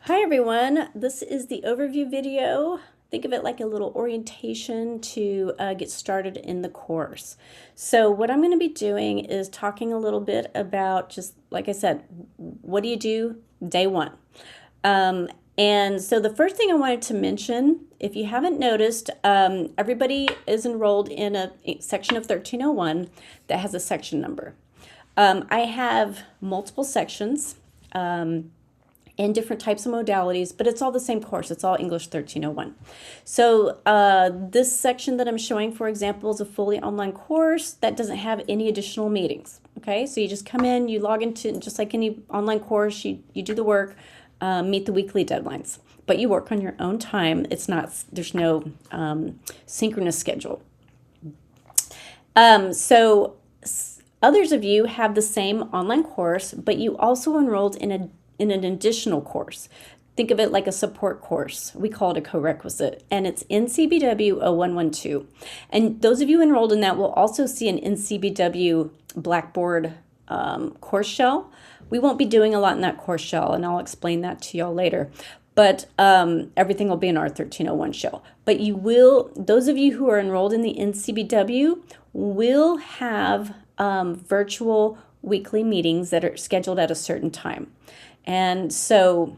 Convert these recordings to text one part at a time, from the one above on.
Hi everyone, this is the overview video. Think of it like a little orientation to get started in the course. So what I'm going to be doing is talking a little bit about, just like I said, what do you do day one? And so the first thing I wanted to mention, if you haven't noticed, everybody is enrolled in a section of 1301 that has a section number. I have multiple sections. In different types of modalities, but it's all the same course. It's all English 1301. So this section that I'm showing, for example, is a fully online course that doesn't have any additional meetings. Okay, so you just come in, you log into, just like any online course, you do the work, meet the weekly deadlines, but you work on your own time. It's not, there's no synchronous schedule. So others of you have the same online course, but you also enrolled in an additional course. Think of it like a support course. We call it a co-requisite, and it's NCBW 0112. And those of you enrolled in that will also see an NCBW Blackboard course shell. We won't be doing a lot in that course shell, and I'll explain that to y'all later. But everything will be in our 1301 shell. But you will, those of you who are enrolled in the NCBW will have virtual weekly meetings that are scheduled at a certain time. And so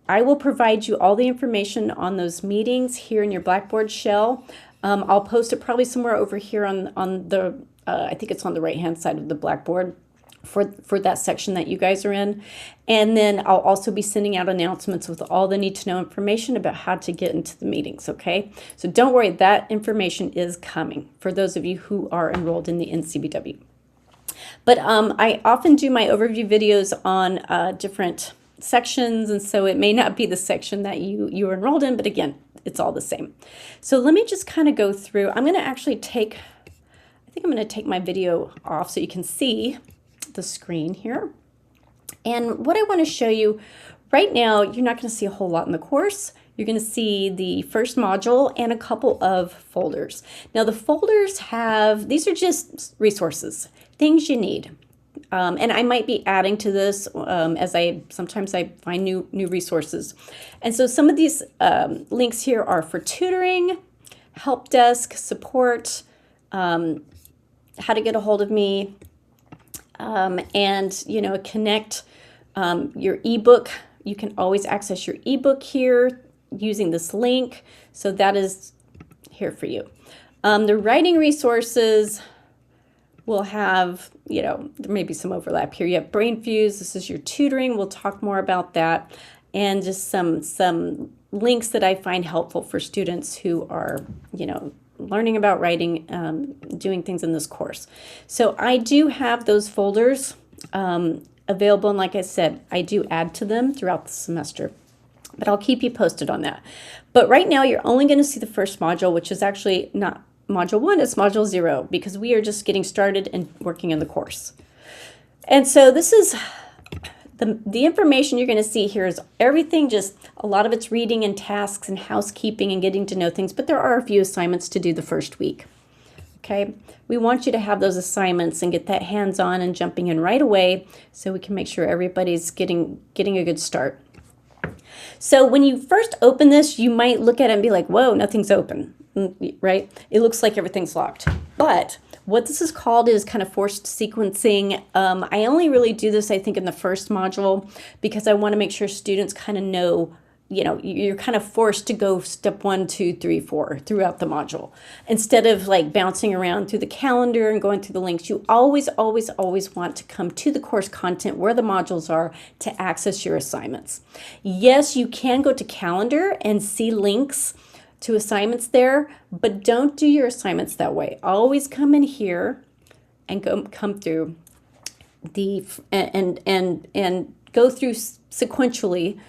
I will provide you all the information on those meetings here in your Blackboard shell. I'll post it probably somewhere over here on the, I think it's on the right-hand side of the Blackboard for that section that you guys are in. And then I'll also be sending out announcements with all the need-to-know information about how to get into the meetings, okay? So don't worry, that information is coming for those of you who are enrolled in the NCBW. But I often do my overview videos on different sections, and so it may not be the section that you are enrolled in, but again, it's all the same. So let me just kind of go through. I'm going to actually take, I think I'm going to take my video off so you can see the screen here. And what I want to show you right now, you're not going to see a whole lot in the course. You're going to see the first module and a couple of folders. Now the folders have, these are just resources, things you need. And I might be adding to this as sometimes I find new resources. And so some of these links here are for tutoring, help desk, support, how to get a hold of me, and connect your ebook. You can always access your ebook here using this link. So that is here for you. The writing resources will have, there may be some overlap here. You have BrainFuse. This is your tutoring. We'll talk more about that. And just some links that I find helpful for students who are, learning about writing, doing things in this course. So I do have those folders available. And like I said, I do add to them throughout the semester. But I'll keep you posted on that. But right now, you're only going to see the first module, which is actually not Module 1, it's Module 0, because we are just getting started and working in the course. And so this is the information you're going to see here is everything, just a lot of it's reading and tasks and housekeeping and getting to know things, but there are a few assignments to do the first week. Okay, we want you to have those assignments and get that hands-on and jumping in right away so we can make sure everybody's getting a good start. So when you first open this, you might look at it and be like, whoa, nothing's open, right? It looks like everything's locked. But what this is called is kind of forced sequencing. I only really do this, I think, in the first module because I want to make sure students kind of know, you're kind of forced to go step 1, 2, 3, 4 throughout the module. Instead of like bouncing around through the calendar and going through the links, you always, always, always want to come to the course content where the modules are to access your assignments. Yes, you can go to calendar and see links to assignments there, but don't do your assignments that way. Always come in here and come through the and go through sequentially.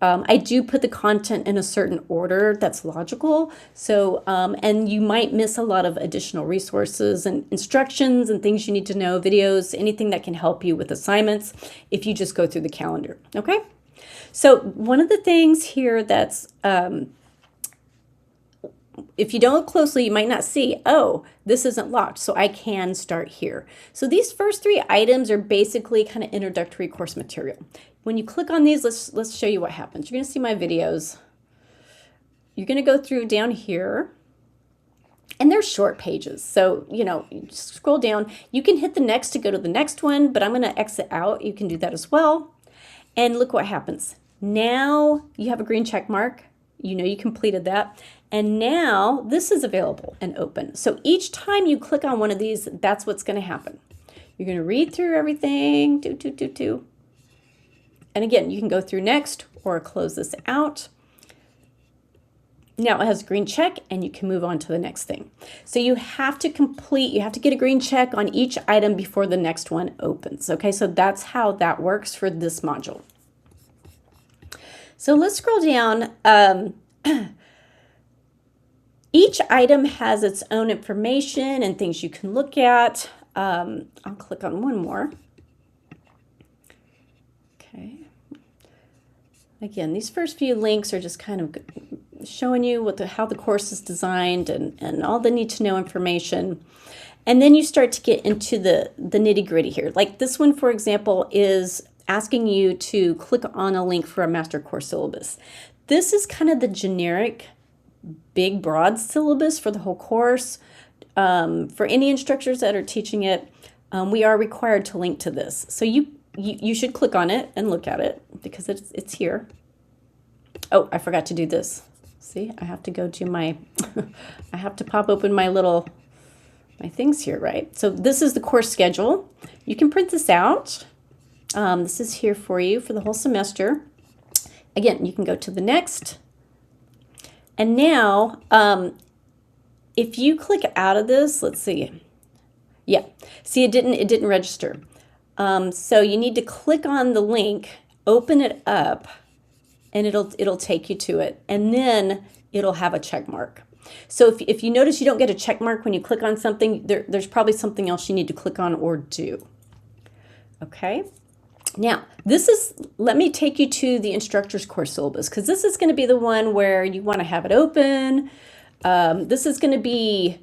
I do put the content in a certain order that's logical. So, and you might miss a lot of additional resources and instructions and things you need to know, videos, anything that can help you with assignments if you just go through the calendar, okay? So one of the things here that's, if you don't look closely, you might not see, oh, this isn't locked, so I can start here. So these first 3 items are basically kind of introductory course material. when you click on these, let's show you what happens. You're going to see my videos. You're going to go through down here, and they're short pages. So, you know, you just scroll down. You can hit the next to go to the next one, but I'm going to exit out. You can do that as well. And look what happens. Now you have a green check mark. You know you completed that. And now this is available and open. So each time you click on one of these, that's what's going to happen. You're going to read through everything. And again, you can go through next or close this out. Now it has a green check and you can move on to the next thing. So you have to get a green check on each item before the next one opens. Okay, so that's how that works for this module. So let's scroll down. Each item has its own information and things you can look at. I'll click on one more. Okay. Again, these first few links are just kind of showing you how the course is designed and all the need to know information. And then you start to get into the nitty gritty here. Like this one, for example, is asking you to click on a link for a master course syllabus. This is kind of the generic, big, broad syllabus for the whole course. For any instructors that are teaching it, we are required to link to this. So you should click on it and look at it because it's here. Oh, I forgot to do this. See, I have to go to my, I have to pop open my things here, right? So this is the course schedule. You can print this out. This is here for you for the whole semester. Again, you can go to the next. And now, if you click out of this, let's see. Yeah, see, it didn't register. So you need to click on the link, open it up, and it'll take you to it. And then it'll have a check mark. So if you notice you don't get a check mark when you click on something, there's probably something else you need to click on or do. Okay. Now, let me take you to the instructor's course syllabus, because this is going to be the one where you want to have it open. This is going to be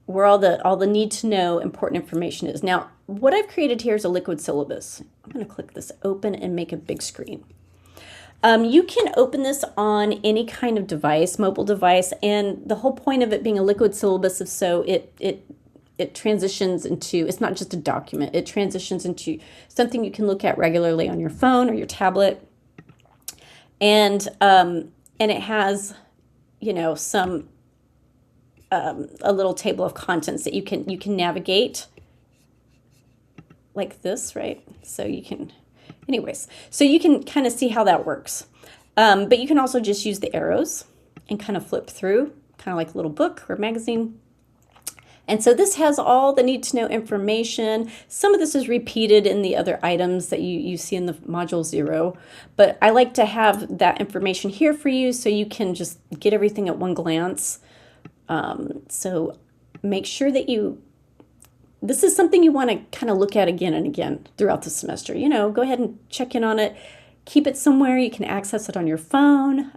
where all the need to know important information is. Now, what I've created here is a liquid syllabus. I'm going to click this open and make a big screen. You can open this on any kind of device, mobile device, and the whole point of it being a liquid syllabus is so it transitions into, it's not just a document, it transitions into something you can look at regularly on your phone or your tablet. And it has, you know, some a little table of contents that you can navigate like this, right? So you can, anyways, so you can kind of see how that works. But you can also just use the arrows and kind of flip through, kind of like a little book or magazine. And so this has all the need to know information. Some of this is repeated in the other items that you see in the module 0, but I like to have that information here for you so you can just get everything at one glance. So make sure that this is something you want to kind of look at again and again throughout the semester. You know, go ahead and check in on it. Keep it somewhere. You can access it on your phone.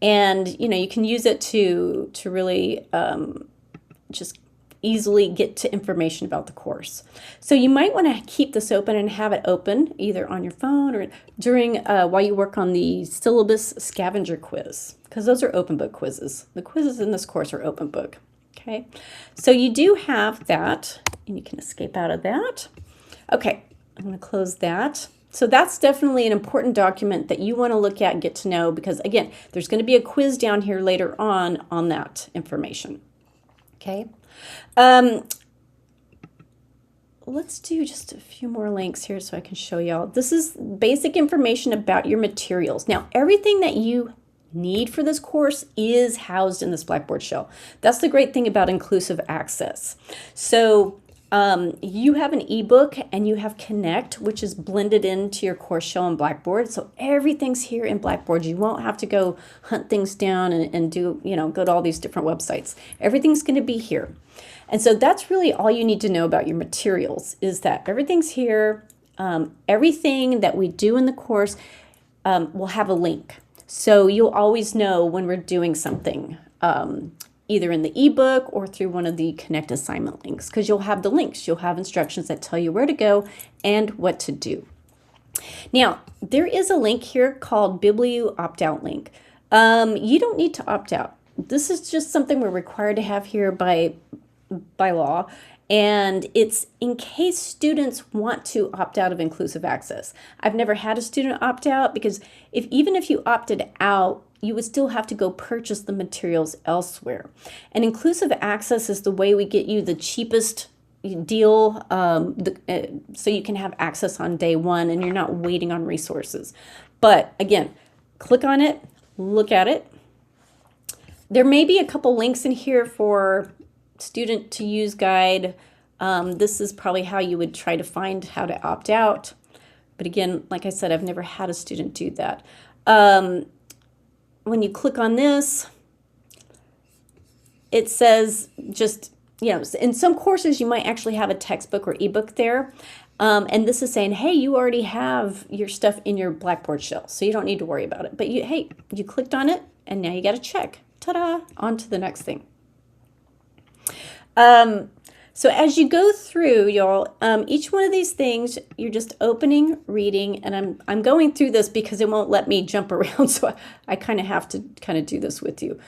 And, you know, you can use it to really just easily get to information about the course. So you might want to keep this open and have it open either on your phone or during while you work on the syllabus scavenger quiz, because those are open book quizzes. The quizzes in this course are open book. Okay, so you do have that, and you can escape out of that. Okay, I'm going to close that. So that's definitely an important document that you want to look at and get to know, because again, there's going to be a quiz down here later on that information. Okay. Let's do just a few more links here so I can show y'all. This is basic information about your materials. Now, everything that you need for this course is housed in this Blackboard shell. That's the great thing about inclusive access. So you have an ebook and you have Connect, which is blended into your course shell in Blackboard. So everything's here in Blackboard. You won't have to go hunt things down and do, you know, go to all these different websites. Everything's going to be here. And so that's really all you need to know about your materials, is that everything's here. Everything that we do in the course will have a link. So you'll always know when we're doing something. either in the ebook or through one of the Connect assignment links, because you'll have the links. You'll have instructions that tell you where to go and what to do. Now, there is a link here called Bibliu opt-out link. You don't need to opt out. This is just something we're required to have here by law, and it's in case students want to opt out of inclusive access. I've never had a student opt out, because even if you opted out, you would still have to go purchase the materials elsewhere. And inclusive access is the way we get you the cheapest deal, so you can have access on day one and you're not waiting on resources. But again, click on it, look at it. There may be a couple links in here for student to use guide. This is probably how you would try to find how to opt out. But again, like I said, I've never had a student do that. When you click on this, it says just, in some courses you might actually have a textbook or ebook there. And this is saying, hey, you already have your stuff in your Blackboard shell, so you don't need to worry about it. But you clicked on it, and now you got to check. Ta-da! On to the next thing. So as you go through, y'all, each one of these things, you're just opening, reading, and I'm going through this because it won't let me jump around, so I kind of have to do this with you.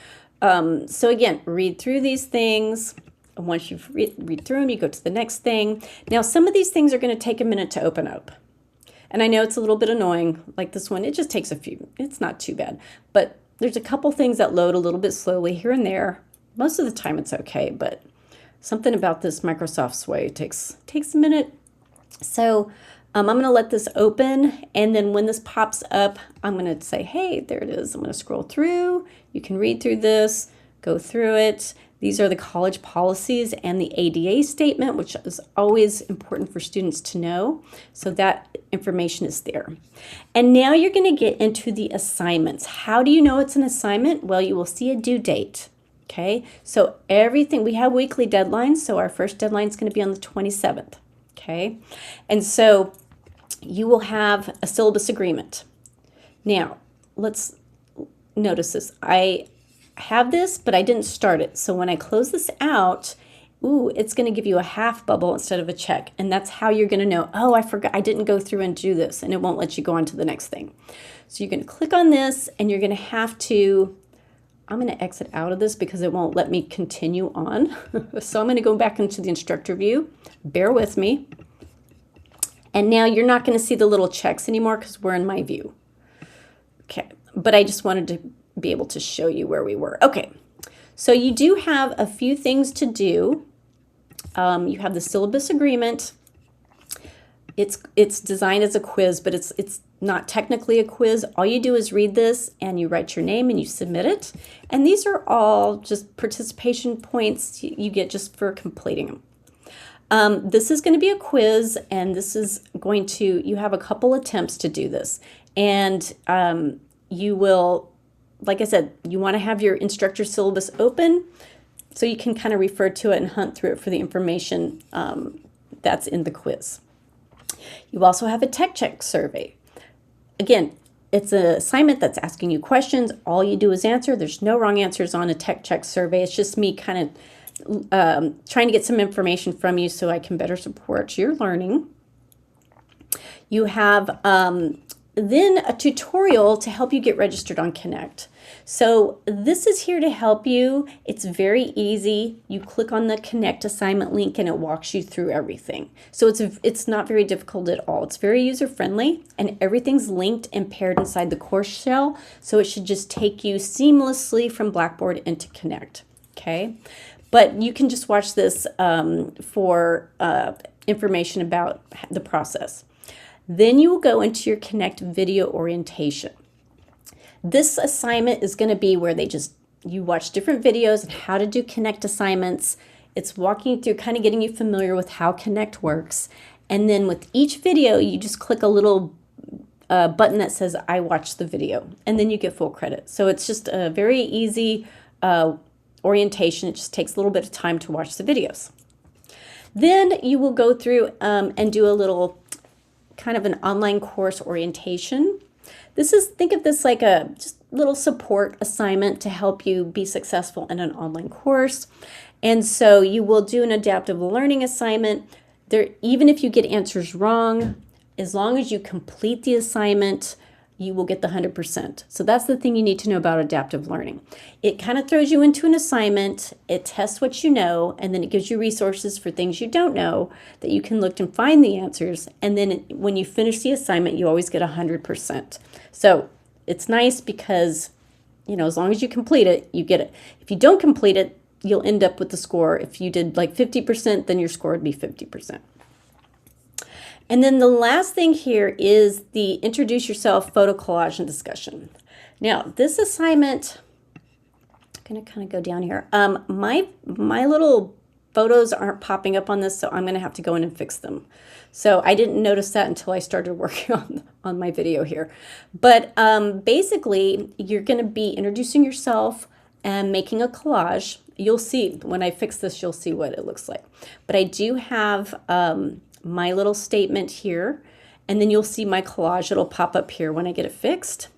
So again, read through these things. And once you've read through them, you go to the next thing. Now, some of these things are going to take a minute to open up. And I know it's a little bit annoying, like this one. It just takes a few. It's not too bad. But there's a couple things that load a little bit slowly here and there. Most of the time it's okay, but something about this Microsoft Sway takes a minute. So I'm going to let this open, and then when this pops up, I'm going to say, hey, there it is. I'm going to scroll through. You can read through this, go through it. These are the college policies and the ADA statement, which is always important for students to know. So that information is there. And now you're going to get into the assignments. How do you know it's an assignment? Well, you will see a due date. Okay, so everything, we have weekly deadlines, so our first deadline is going to be on the 27th. Okay, and so you will have a syllabus agreement. Now, let's notice this. I have this, but I didn't start it. So when I close this out, it's going to give you a half bubble instead of a check. And that's how you're going to know, oh, I forgot, I didn't go through and do this, and it won't let you go on to the next thing. So you're going to click on this, and you're going to have to, I'm going to exit out of this because it won't let me continue on. So I'm going to go back into the instructor view. Bear with me. And now you're not going to see the little checks anymore because we're in my view. Okay, but I just wanted to be able to show you where we were. Okay, so you do have a few things to do. You have the syllabus agreement. It's designed as a quiz, but it's not technically a quiz. All you do is read this and you write your name and you submit it. And these are all just participation points you get just for completing them. This is going to be a quiz, and this is going to, you have a couple attempts to do this. And you will, like I said, you want to have your instructor syllabus open so you can kind of refer to it and hunt through it for the information that's in the quiz. You also have a tech check survey. Again, it's an assignment that's asking you questions. All you do is answer. There's no wrong answers on a tech check survey. It's just me kind of trying to get some information from you so I can better support your learning. You have then a tutorial to help you get registered on Connect. So this is here to help you. It's very easy. You click on the Connect assignment link and it walks you through everything. So it's not very difficult at all. It's very user-friendly, and everything's linked and paired inside the course shell. So it should just take you seamlessly from Blackboard into Connect. Okay, but you can just watch this for information about the process. Then you will go into your Connect video orientation. This assignment is going to be where you watch different videos on how to do Connect assignments. It's walking you through, kind of getting you familiar with how Connect works. And then with each video, you just click a little button that says, I watched the video, and then you get full credit. So it's just a very easy orientation. It just takes a little bit of time to watch the videos. Then you will go through and do a little kind of an online course orientation. This is, think of this like just little support assignment to help you be successful in an online course. And so you will do an adaptive learning assignment. There, even if you get answers wrong, as long as you complete the assignment, you will get the 100%. So that's the thing you need to know about adaptive learning. It kind of throws you into an assignment, it tests what you know, and then it gives you resources for things you don't know that you can look and find the answers. And then when you finish the assignment, you always get 100%. So it's nice because, you know, as long as you complete it, you get it. If you don't complete it, you'll end up with the score. If you did like 50%, then your score would be 50%. And then the last thing here is the introduce yourself photo collage and discussion. Now, this assignment, I'm going to kind of go down here. My little photos aren't popping up on this, so I'm going to have to go in and fix them. So I didn't notice that until I started working on my video here. But basically, you're going to be introducing yourself and making a collage. You'll see, when I fix this, you'll see what it looks like. But I do have my little statement here, and then you'll see my collage. It'll pop up here when I get it fixed.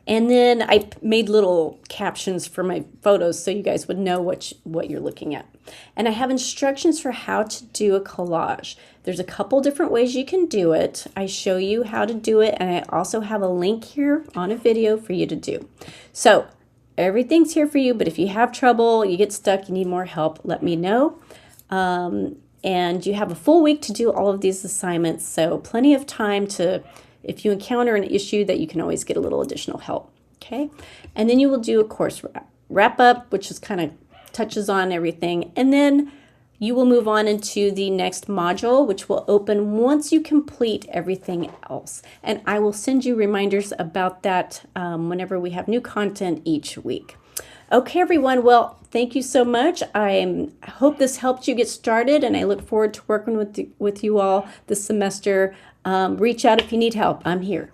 And then I made little captions for my photos so you guys would know what you're looking at. And I have instructions for how to do a collage. There's a couple different ways you can do it. I show you how to do it, and I also have a link here on a video for you to do. So everything's here for you, but if you have trouble, you get stuck, you need more help, let me know. And you have a full week to do all of these assignments, so plenty of time to, if you encounter an issue, that you can always get a little additional help, okay? And then you will do a course wrap up, which is kind of touches on everything, and then you will move on into the next module, which will open once you complete everything else. And I will send you reminders about that whenever we have new content each week. Okay, everyone. Well, thank you so much. I hope this helped you get started, and I look forward to working with you all this semester. Reach out if you need help. I'm here.